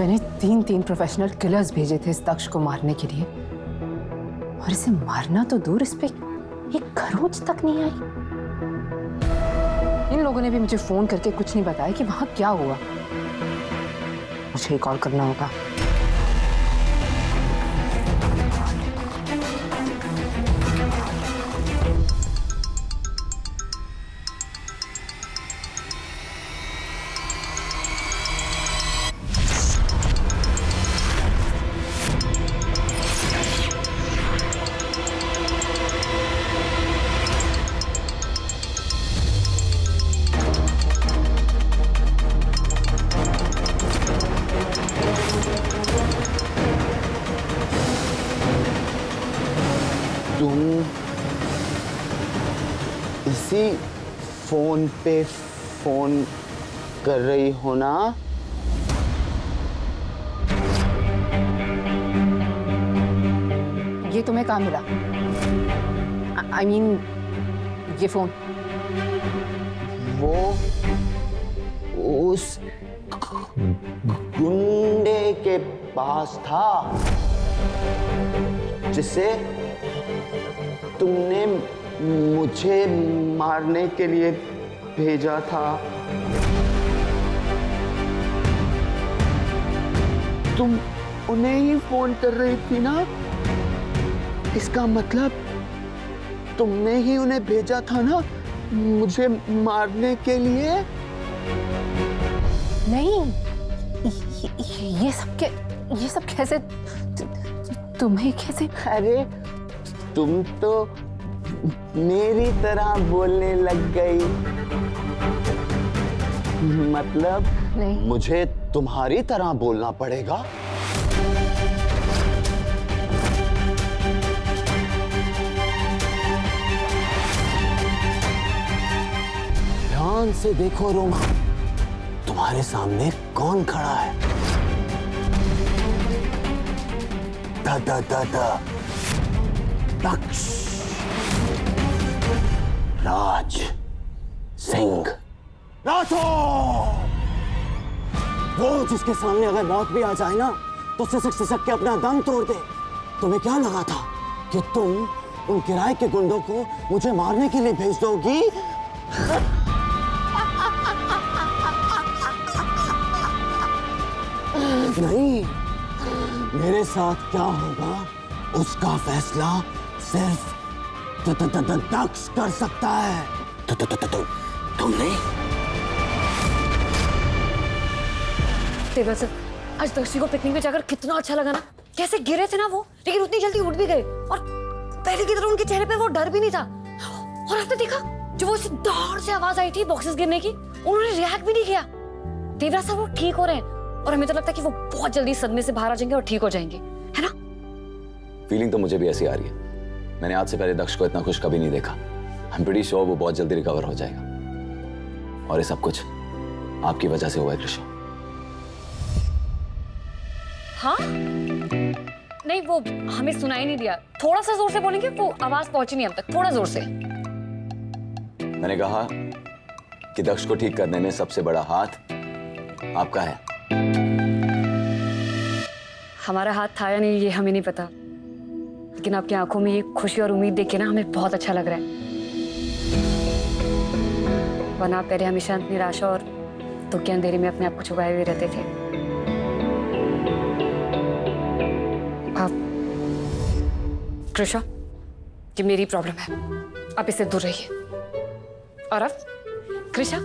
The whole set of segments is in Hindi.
मैंने तीन प्रोफेशनल किलर्स भेजे थे इस तक्ष को मारने के लिए, और इसे मारना तो दूर, इस पे एक खरोंच तक नहीं आई। इन लोगों ने भी मुझे फोन करके कुछ नहीं बताया कि वहां क्या हुआ। मुझे कॉल करना होगा। तुम इसी फोन पे फोन कर रही हो ना? ये तुम्हें कहाँ मिला? I mean, ये फोन। वो उस गुंडे के पास था जिसे तुमने मुझे मारने के लिए भेजा था। तुम उन्हें ही फोन कर रही थी ना? इसका मतलब तुमने ही उन्हें भेजा था ना मुझे मारने के लिए? नहीं, ये सब कैसे, तुम्हें कैसे? अरे तुम तो मेरी तरह बोलने लग गई। मतलब नहीं, मुझे तुम्हारी तरह बोलना पड़ेगा? ध्यान से देखो रोमा, तुम्हारे सामने कौन खड़ा है? तक्ष राज सिंह राठौर। वो जिसके सामने अगर मौत भी आ जाए ना तो सिसक सिसक के अपना दम तोड़ दे। तुम्हें क्या लगा था कि तुम उन किराए के गुंडों को मुझे मारने के लिए भेज दोगी? नहीं, मेरे साथ क्या होगा उसका फैसला सिर्फ तक्ष कर सकता है। तुम नहीं। तेरा सर, आज दक्षी को पिकनिक में जाकर कितना अच्छा लगा ना। कैसे गिरे थे ना वो, लेकिन उतनी जल्दी उठ भी गए, और पहले की तरह उनके चेहरे पे वो डर भी नहीं था। और आपने देखा जो वो जोर से आवाज आई थी बॉक्सेस गिरने की, उन्होंने रिएक्ट भी नहीं किया। देवराज सर वो ठीक हो रहे हैं, और हमें तो लगता है कि वो बहुत जल्दी सदमे से बाहर आ जाएंगे और ठीक हो जाएंगे, है ना? फीलिंग तो मुझे भी ऐसी आ रही है। मैंने आज से पहले दक्ष को इतना खुश कभी नहीं देखा। आई एम प्रीटी श्योर वो बहुत जल्दी रिकवर हो जाएगा, और ये सब कुछ आपकी वजह से हुआ है कृष्ण। हाँ? नहीं, वो हमें सुनाई नहीं दिया। थोड़ा सा जोर से बोलेंगे, वो आवाज पहुंची नहीं हम तक। थोड़ा जोर से। मैंने कहा कि दक्ष को ठीक करने में सबसे बड़ा हाथ आपका है। हमारा हाथ था या नहीं ये हमें नहीं पता, लेकिन आपकी आंखों में ये खुशी और उम्मीद देख के ना हमें बहुत अच्छा लग रहा है। वरना आप पहले हमेशा निराशा और दुख के अंधेरे में अपने आप को छुपाए हुए रहते थे। आप कृषा, ये मेरी प्रॉब्लम है, आप इससे दूर रहिए। और अब कृषा,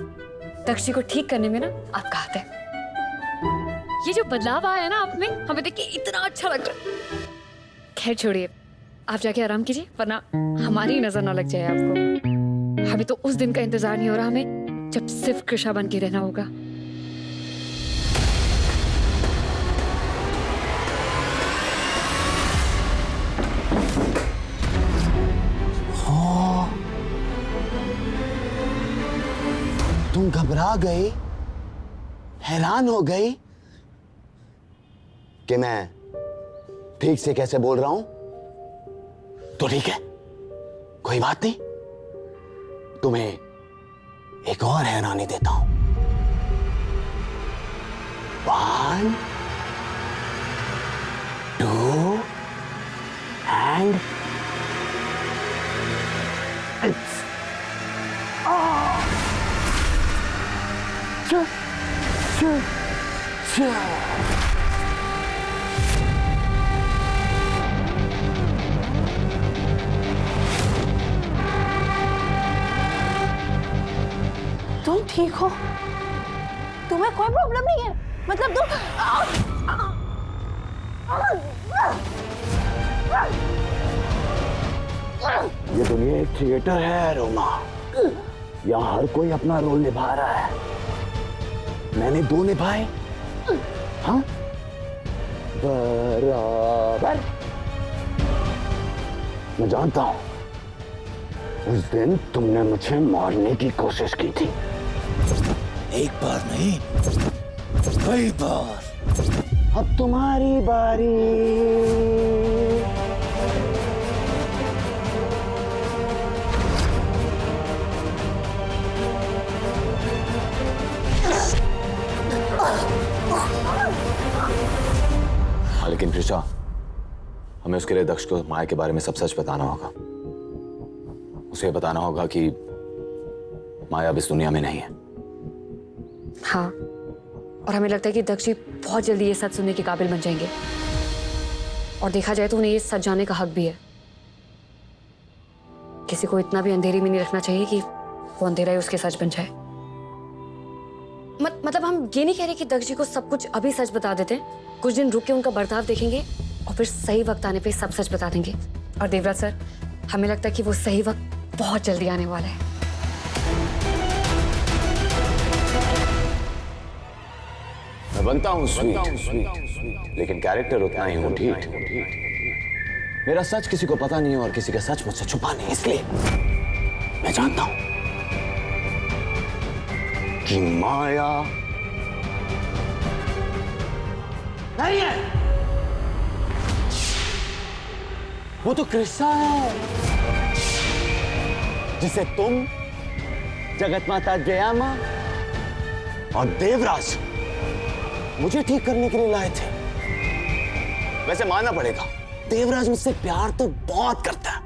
दक्षी को ठीक करने में ना आपका हाथ है। ये जो बदलाव आया है ना आप में, हमें देख के इतना अच्छा लग रहा है। खैर छोड़िए, आप जाके आराम कीजिए, वरना हमारी नजर ना लग जाए आपको। हमें तो उस दिन का इंतजार नहीं हो रहा, हमें जब सिर्फ कृषा बन के रहना होगा। तुम घबरा गई, हैरान हो गई कि मैं ठीक से कैसे बोल रहा हूं? तो ठीक है, कोई बात नहीं, तुम्हें एक और हैरानी देता हूं। 1 2 and it's तुम ठीक हो? तुम्हें कोई प्रॉब्लम नहीं है? मतलब तुम ये दुनिया एक थिएटर है रोमा। यहाँ हर कोई अपना रोल निभा रहा है। मैंने 2 निभाए, हाँ बराबर। मैं जानता हूं उस दिन तुमने मुझे मारने की कोशिश की थी। एक बार नहीं, कई बार। अब तुम्हारी बारी। लेकिन कृषा, हमें उसके लिए दक्ष को माया के बारे में सब सच बताना होगा। उसे बताना होगा कि माया अब इस दुनिया में नहीं है। हाँ, और हमें लगता है कि दक्ष जी बहुत जल्दी ये सच सुनने के काबिल बन जाएंगे। और देखा जाए तो उन्हें ये सच जानने का हक भी है। किसी को इतना भी अंधेरे में नहीं रखना चाहिए कि वो अंधेरा ही उसके सच बन जाए। मतलब हम ये नहीं कह रहे कि दक्ष जी को सब कुछ अभी सच बता देते हैं। कुछ दिन रुक के उनका बर्ताव देखेंगे और फिर सही वक्त आने पे सब सच बता देंगे। और देवराज सर, हमें लगता है कि वो सही वक्त बहुत जल्दी आने वाला है। मैं बनता हूँ स्वीट, लेकिन कैरेक्टर उतना ही हूँ ढीठ। मेरा सच किसी को पता नहीं है और किसी का सच मुझसे छुपा नहीं, इसलिए मैं जानता हूं कि माया नहीं है। वो तो कृष्णा है, जिसे तुम, जगत माता जया मां और देवराज मुझे ठीक करने के लिए लाए थे। वैसे मानना पड़ेगा, देवराज मुझसे प्यार तो बहुत करता है।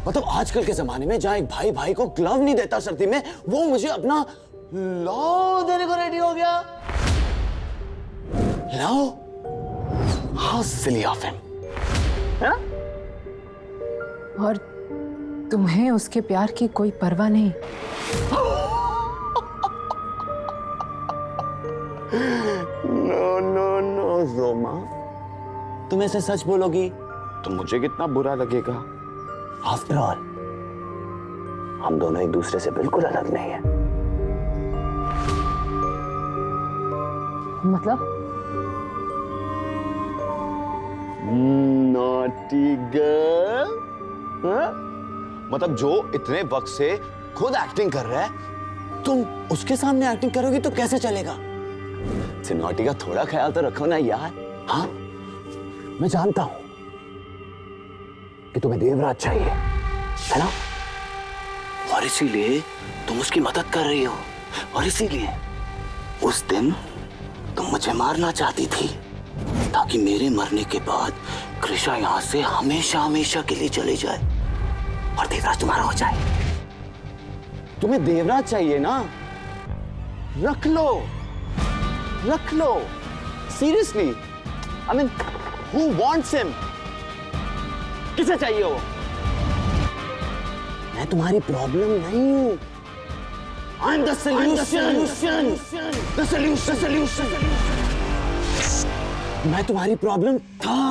मतलब आजकल के जमाने में जहां एक भाई भाई को ग्लव नहीं देता सर्दी में, वो मुझे अपना लव देने को रेडी हो गया। Love? How silly of him. और तुम्हें उसके प्यार की कोई परवाह नहीं? नो नो नो रोमा, तुम ऐसे सच बोलोगी तो मुझे कितना बुरा लगेगा। आफ्टर ऑल हम दोनों एक दूसरे से बिल्कुल अलग नहीं हैं। मतलब? Naughty girl. मतलब जो इतने वक्त से खुद एक्टिंग कर रहा है, तुम उसके सामने एक्टिंग करोगी तो कैसे चलेगा? नॉटी का थोड़ा ख्याल तो रखो ना यार। हाँ, मैं जानता हूं कि तुम्हें देवराज चाहिए, है ना? और इसीलिए तुम उसकी मदद कर रही हो। और इसीलिए उस दिन तुम मुझे मारना चाहती थी, ताकि मेरे मरने के बाद कृषा यहां से हमेशा हमेशा के लिए चली जाए और देवराज तुम्हारा हो जाए। तुम्हें देवराज चाहिए ना? रख लो, रख लो। Seriously, I mean, who wants him? किसे चाहिए वो? मैं तुम्हारी प्रॉब्लम नहीं हूं। I am the solution. The solution. मैं तुम्हारी प्रॉब्लम था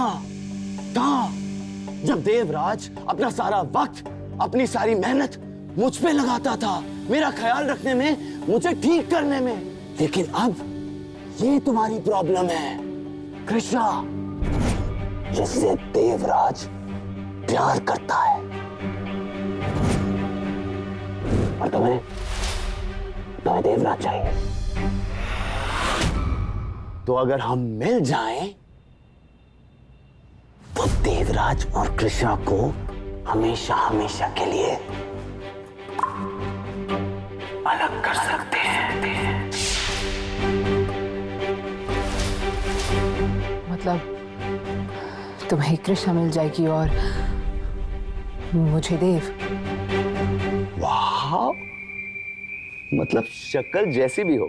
जब देवराज अपना सारा वक्त, अपनी सारी मेहनत मुझ पे लगाता था, मेरा ख्याल रखने में, मुझे ठीक करने में। लेकिन अब ये तुम्हारी प्रॉब्लम है कृष्णा, जिससे देवराज प्यार करता है। और तुम्हें देवराज चाहिए। तो अगर हम मिल जाएं, तो देवराज और कृष्णा को हमेशा हमेशा के लिए अलग कर सकते हैं। मतलब तुम्हें कृष्णा मिल जाएगी और मुझे देव। वाह, मतलब शक्ल जैसी भी हो,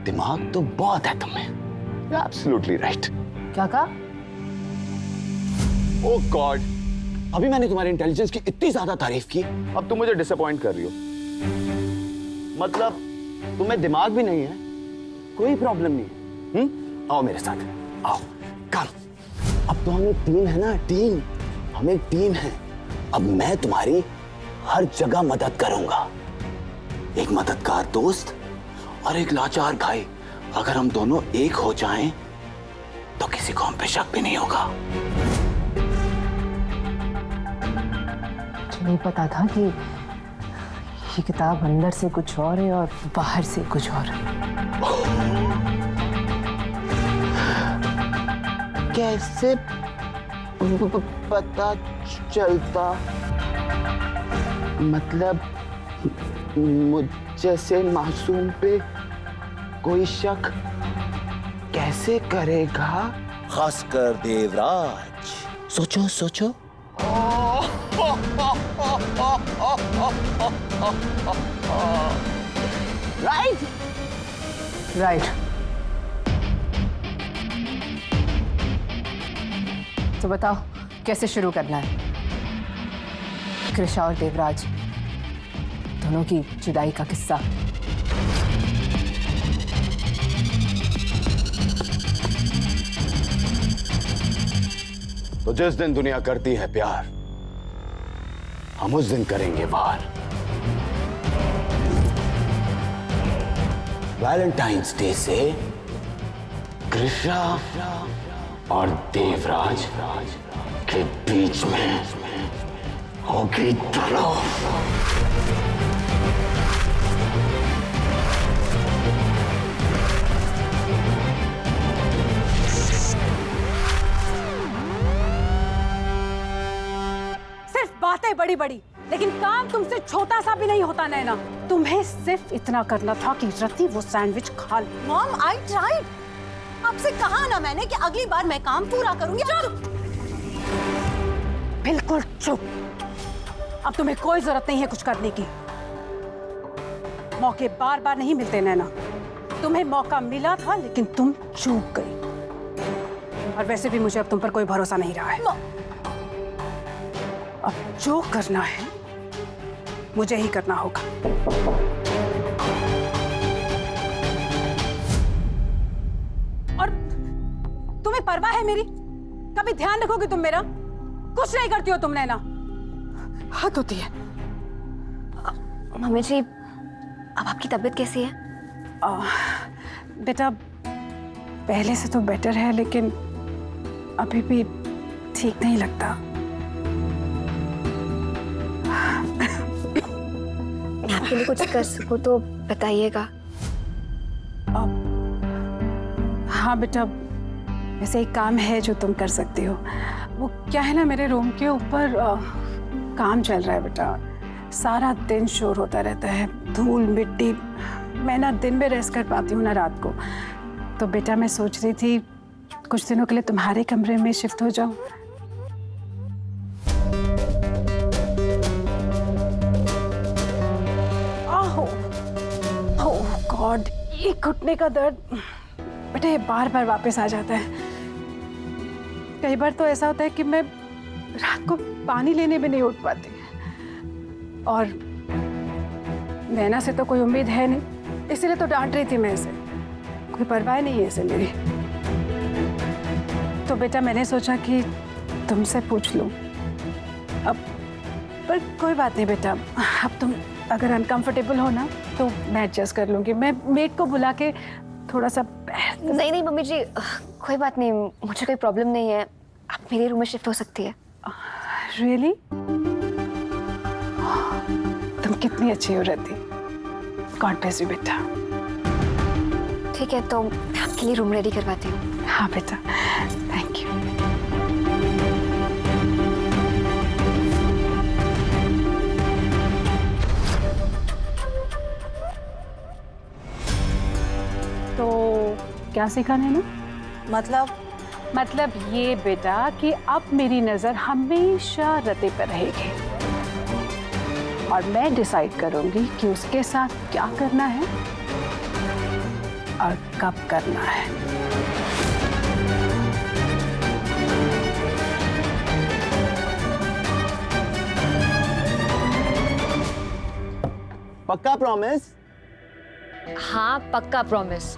दिमाग तो बहुत है तुम्हें। Absolutely right. क्या कहा? ओह गॉड, अभी मैंने तुम्हारी इंटेलिजेंस की इतनी ज्यादा तारीफ की, अब तुम मुझे डिसअपॉइंट कर रही हो। मतलब तुम्हें दिमाग भी नहीं है, कोई प्रॉब्लम नहीं है। आओ मेरे साथ, आओ, कम। अब तो हम एक टीम है ना, टीम। हम एक टीम है। अब मैं तुम्हारी हर जगह मदद करूंगा। एक मददगार दोस्त और एक लाचार भाई। अगर हम दोनों एक हो जाएं, तो किसी को हम पे शक भी नहीं होगा। मुझे नहीं पता था कि ये किताब अंदर से कुछ और है और बाहर से कुछ और। कैसे पता चलता? मतलब मुझ जैसे मासूम पे कोई शक कैसे करेगा? खासकर देवराज। सोचो सोचो। Right right. तो बताओ कैसे शुरू करना है? कृषा और देवराज दोनों की जुदाई का किस्सा। तो जिस दिन दुनिया करती है प्यार, हम उस दिन करेंगे वार। वैलेंटाइंस डे से कृषा और देवराज के बीच में होगी तड़प। बातें बड़ी बड़ी, लेकिन काम तुमसे छोटा सा भी नहीं होता नैना। तुम्हें सिर्फ इतना करना था कि रति वो सैंडविच खा ले। Mom, I tried. आपसे कहा ना मैंने कि अगली बार मैं काम पूरा करूंगी। बिल्कुल चुप। अब तुम्हें कोई जरूरत नहीं है कुछ करने की। मौके बार बार नहीं मिलते नैना। तुम्हें मौका मिला था लेकिन तुम चूक गई। और वैसे भी मुझे अब तुम पर कोई भरोसा नहीं रहा है। अब जो करना है मुझे ही करना होगा। और तुम्हें परवाह है मेरी? कभी ध्यान रखोगे तुम मेरा? कुछ नहीं करती हो तुम नैना। हद होती है। मम्मी जी, अब आपकी तबीयत कैसी है? बेटा पहले से तो बेटर है, लेकिन अभी भी ठीक नहीं लगता। मैं आपके लिए कुछ कर सकूं तो बताइएगा। हाँ बेटा, वैसे एक काम है जो तुम कर सकती हो। वो क्या है ना, मेरे रूम के ऊपर काम चल रहा है बेटा। सारा दिन शोर होता रहता है, धूल मिट्टी। मैं ना दिन में रेस्ट कर पाती हूँ ना रात को। तो बेटा मैं सोच रही थी कुछ दिनों के लिए तुम्हारे कमरे में शिफ्ट हो जाऊं। ओह गॉड, ये घुटने का दर्द बेटा ये बार बार वापस आ जाता है। कई बार तो ऐसा होता है कि मैं रात को पानी लेने भी नहीं उठ पाती। और नैना से तो कोई उम्मीद है नहीं, इसीलिए तो डांट रही थी मैं इसे। कोई परवाह नहीं है इसे मेरी। तो बेटा मैंने सोचा कि तुमसे पूछ लूं। अब पर कोई बात नहीं बेटा, अब तुम अगर अनकंफर्टेबल हो ना तो मैं एडजस्ट कर लूंगी। मैं मेड को बुला के थोड़ा सा नहीं नहीं मम्मी जी, कोई बात नहीं, मुझे कोई प्रॉब्लम नहीं है। आप मेरे रूम में शिफ्ट हो सकती है। रियली? तुम कितनी अच्छी हो रही। गॉड ब्लेस यू बेटा। ठीक है, तो मैं आपके लिए रूम रेडी करवाती हूँ। हाँ बेटा, थैंक यू। तो क्या सीखा नैना? मतलब मतलब ये बेटा कि अब मेरी नजर हमेशा रते पर रहेगी और मैं डिसाइड करूंगी कि उसके साथ क्या करना है और कब करना है। पक्का प्रॉमिस? हाँ पक्का प्रॉमिस।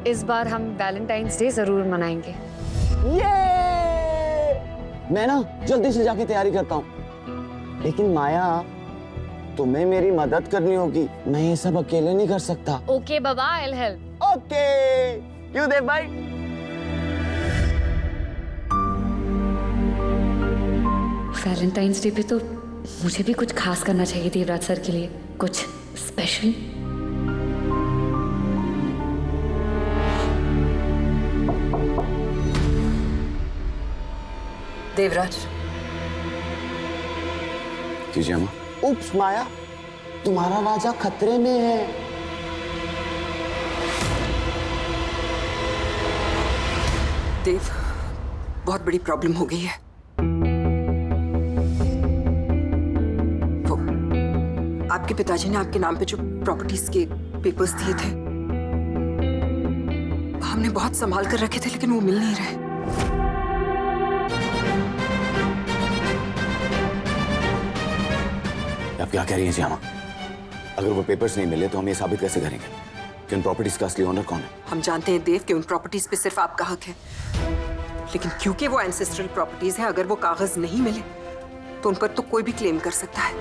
इस बार हम वैलेंटाइंस डे जरूर मनाएंगे। ये मैं ना जल्दी से जाके तैयारी करता हूँ, लेकिन माया तुम्हें मेरी मदद करनी होगी, मैं ये सब अकेले नहीं कर सकता। Okay Baba, I will help. Okay, क्यों देव भाई? वैलेंटाइंस डे पे तो मुझे भी कुछ खास करना चाहिए देवराज सर के लिए, कुछ स्पेशल। देवराज। कीजिए अम्मा। उप्स माया, तुम्हारा राजा खतरे में है। देव, बहुत बड़ी प्रॉब्लम हो गई है। वो आपके पिताजी ने आपके नाम पे जो प्रॉपर्टीज के पेपर्स दिए थे, हमने बहुत संभाल कर रखे थे, लेकिन वो मिल नहीं रहे। आप क्या कह रही हैं जी अम्मा? अगर वो पेपर्स नहीं मिले तो हम ये साबित कैसे करेंगे कि उन प्रॉपर्टीज का असली ओनर कौन है? हम जानते हैं देव कि उन प्रॉपर्टीज पे सिर्फ आपका हक है, लेकिन क्योंकि वो एंसेस्ट्रल प्रॉपर्टीज है, अगर वो कागज नहीं मिले तो उन पर तो कोई भी क्लेम कर सकता है।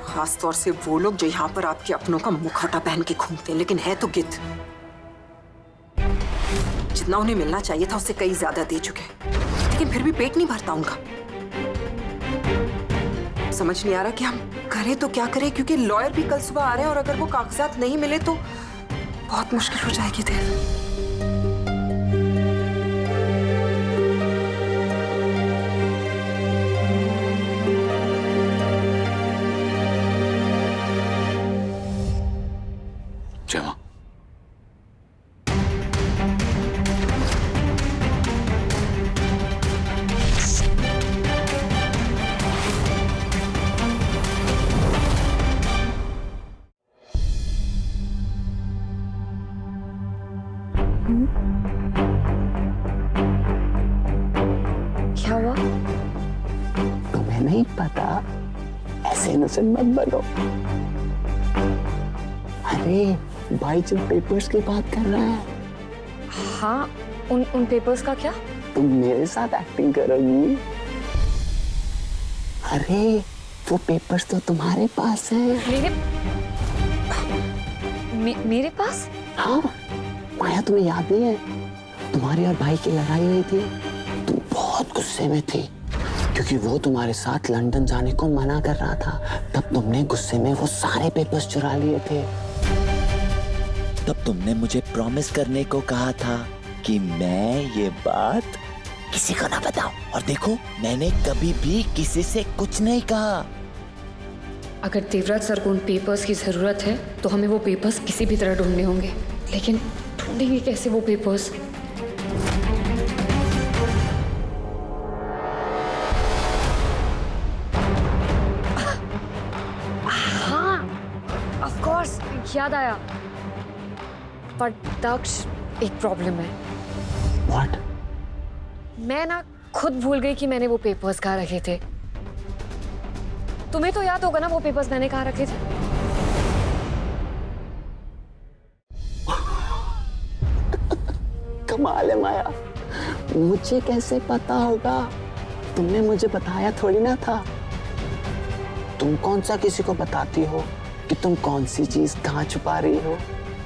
खास तौर से वो लोग जो यहाँ पर आपके अपनों का मुखौटा पहन के घूमते हैं, लेकिन है तो गिद्ध। जितना उन्हें मिलना चाहिए था उससे कई ज्यादा दे चुके हैं, लेकिन फिर भी पेट नहीं भरता उनका। समझ नहीं आ रहा कि हम करें तो क्या करें, क्योंकि लॉयर भी कल सुबह आ रहे हैं और अगर वो कागजात नहीं मिले तो बहुत मुश्किल हो जाएगी देव। जमा क्या हुआ? तुम्हें नहीं पता, ऐसे इनोसेंट मत बनो। अरे भाई जो पेपर्स की बात कर रहा है, हाँ, उन पेपर्स का क्या? तुम मेरे साथ एक्टिंग करोगी? अरे वो पेपर्स तो तुम्हारे पास हैं। मेरे पास? हाँ माया, तुम्हें याद नहीं है तुम्हारी और भाई की लड़ाई हुई थी? तुम बहुत गुस्से में थी क्योंकि वो तुम्हारे साथ लंदन जाने को मना कर रहा था। तब तुमने गुस्से में वो सारे पेपर्स चुरा लिए थे। तब तुमने मुझे प्रॉमिस करने को कहा था कि मैं ये बात किसी को ना बताऊं, और देखो मैंने कभी भी किसी से कुछ नहीं कहा। अगर देवराज सर को उन पेपर्स की जरूरत है तो हमें वो पेपर्स किसी भी तरह ढूंढने होंगे, लेकिन ढूंढेंगे कैसे वो पेपर्स? हाँ, ऑफ कोर्स, याद आया। पर दक्ष, एक प्रॉब्लम है। What? मैं ना खुद भूल गई कि मैंने वो पेपर्स कहाँ रखे थे। तुम्हें तो याद होगा ना वो पेपर्स मैंने कहाँ रखे थे? कमाल है माया, मुझे कैसे पता होगा? तुमने मुझे बताया थोड़ी ना था। तुम कौन सा किसी को बताती हो कि तुम कौन सी चीज कहाँ छुपा रही हो,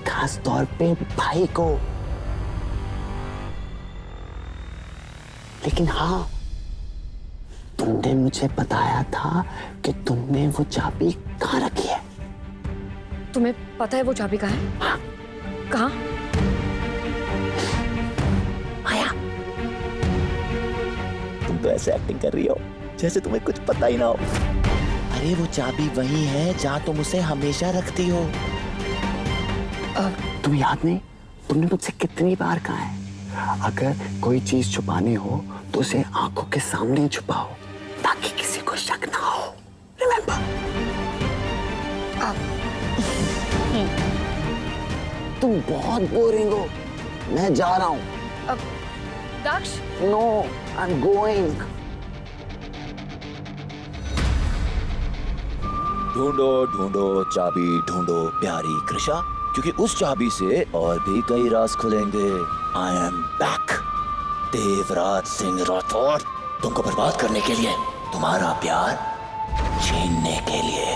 खास तौर पे भाई को। लेकिन हाँ, तुमने मुझे बताया था कि तुमने वो चाबी कहाँ रखी है। तुम्हें पता है वो चाबी कहाँ है? हाँ। कहाँ? माया, तुम तो ऐसे एक्टिंग कर रही हो जैसे तुम्हें कुछ पता ही ना हो। अरे वो चाबी वही है जहाँ तुम उसे हमेशा रखती हो। तुम्हें याद नहीं तुमने मुझसे कितनी बार कहा है अगर कोई चीज छुपानी हो तो उसे आंखों के सामने छुपाओ ताकि किसी को शक ना हो। रिमेंबर? तुम बहुत बोरिंग हो, मैं जा रहा हूं। दक्ष, नो, आई एम गोइंग। ढूंढो ढूंढो चाबी ढूंढो प्यारी कृषा, क्योंकि उस चाबी से और भी कई राज खुलेंगे। I am back, Devraj Singh Rathore, तुमको बर्बाद करने के लिए, तुम्हारा प्यार छीनने के लिए।